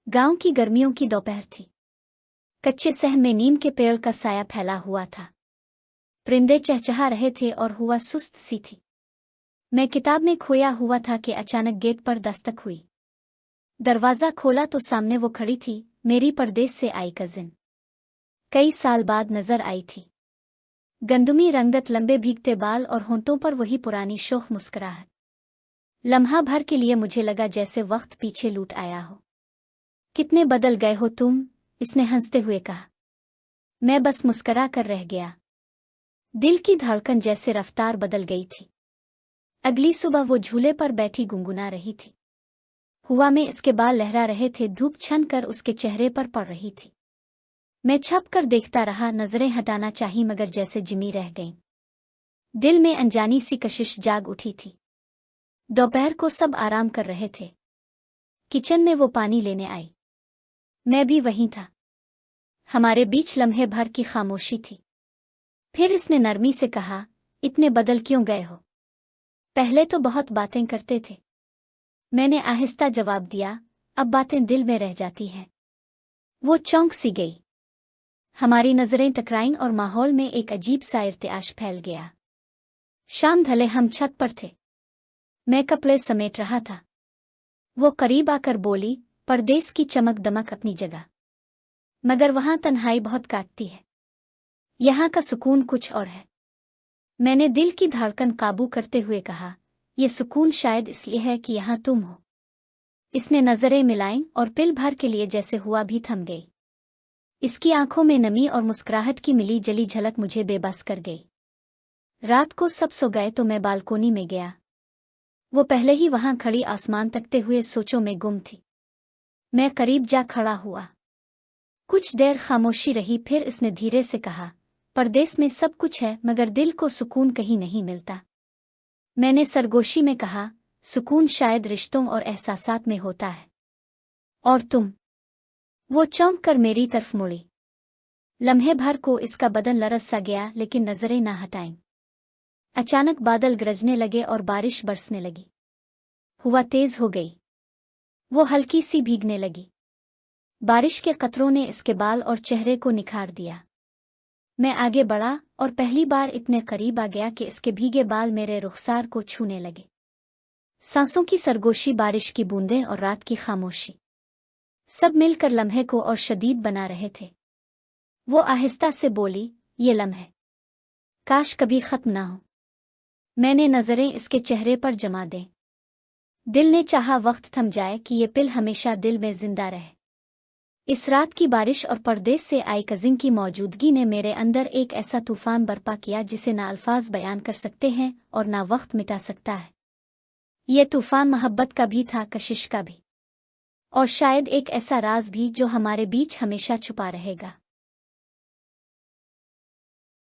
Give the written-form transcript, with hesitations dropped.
गांव की गर्मियों की दोपहर थी। कच्चे सहन में नीम के पेड़ का साया फैला हुआ था। परिंदे चहचहा रहे थे और हुआ सुस्त सी थी। मैं किताब में खोया हुआ था कि अचानक गेट पर दस्तक हुई। दरवाज़ा खोला तो सामने वो खड़ी थी, मेरी परदेस से आई कजिन। कई साल बाद नजर आई थी। गंदुमी रंगत, लंबे भीगते बाल और होंठों पर वही पुरानी शोख मुस्कुराहट। लम्हा भर के लिए मुझे लगा जैसे वक्त पीछे लूट आया हो। कितने बदल गए हो तुम, इसने हंसते हुए कहा। मैं बस मुस्करा कर रह गया। दिल की धड़कन जैसे रफ्तार बदल गई थी। अगली सुबह वो झूले पर बैठी गुनगुना रही थी। हवा में इसके बाल लहरा रहे थे, धूप छन कर उसके चेहरे पर पड़ रही थी। मैं छप कर देखता रहा, नजरें हटाना चाही मगर जैसे जिमी रह गईं। दिल में अनजानी सी कशिश जाग उठी थी। दोपहर को सब आराम कर रहे थे। किचन में वो पानी लेने आई। मैं भी वहीं था। हमारे बीच लम्हे भर की खामोशी थी। फिर इसने नरमी से कहा, इतने बदल क्यों गए हो? पहले तो बहुत बातें करते थे। मैंने आहिस्ता जवाब दिया, अब बातें दिल में रह जाती हैं। वो चौंक सी गई। हमारी नजरें टकराईं और माहौल में एक अजीब सा इर्तिआश फैल गया। शाम ढले, हम छत पर थे। मैं कपड़े समेट रहा था। वो करीब आकर बोली, परदेस की चमक दमक अपनी जगह, मगर वहां तन्हाई बहुत काटती है। यहाँ का सुकून कुछ और है। मैंने दिल की धड़कन काबू करते हुए कहा, ये सुकून शायद इसलिए है कि यहाँ तुम हो। इसने नजरें मिलाईं और पिल भर के लिए जैसे हुआ भी थम गई। इसकी आंखों में नमी और मुस्कुराहट की मिली जली झलक मुझे बेबस कर गई। रात को सब सो गए तो मैं बालकोनी में गया। वो पहले ही वहां खड़ी आसमान तकते हुए सोचों में गुम थी। मैं करीब जा खड़ा हुआ। कुछ देर खामोशी रही, फिर इसने धीरे से कहा, परदेस में सब कुछ है मगर दिल को सुकून कहीं नहीं मिलता। मैंने सरगोशी में कहा, सुकून शायद रिश्तों और एहसासात में होता है। और तुम? वो चौंक कर मेरी तरफ मुड़ी। लम्हे भर को इसका बदन लरस सा गया, लेकिन नजरें ना हटाईं। अचानक बादल गरजने लगे और बारिश बरसने लगी। हवा तेज हो गई। वो हल्की सी भीगने लगी। बारिश के कतरों ने इसके बाल और चेहरे को निखार दिया। मैं आगे बढ़ा और पहली बार इतने करीब आ गया कि इसके भीगे बाल मेरे रुखसार को छूने लगे। सांसों की सरगोशी, बारिश की बूंदें और रात की खामोशी, सब मिलकर लम्हे को और शदीद बना रहे थे। वो आहिस्ता से बोली, ये लम्हे काश कभी खत्म ना हो। मैंने नजरें इसके चेहरे पर जमा दें। दिल ने चाहा वक्त थम जाए कि ये पिल हमेशा दिल में जिंदा रहे। इस रात की बारिश और परदेस से आई कजिन की मौजूदगी ने मेरे अंदर एक ऐसा तूफान बर्पा किया जिसे ना अल्फाज बयान कर सकते हैं और ना वक्त मिटा सकता है। ये तूफान मोहब्बत का भी था, कशिश का भी, और शायद एक ऐसा राज भी जो हमारे बीच हमेशा छुपा रहेगा।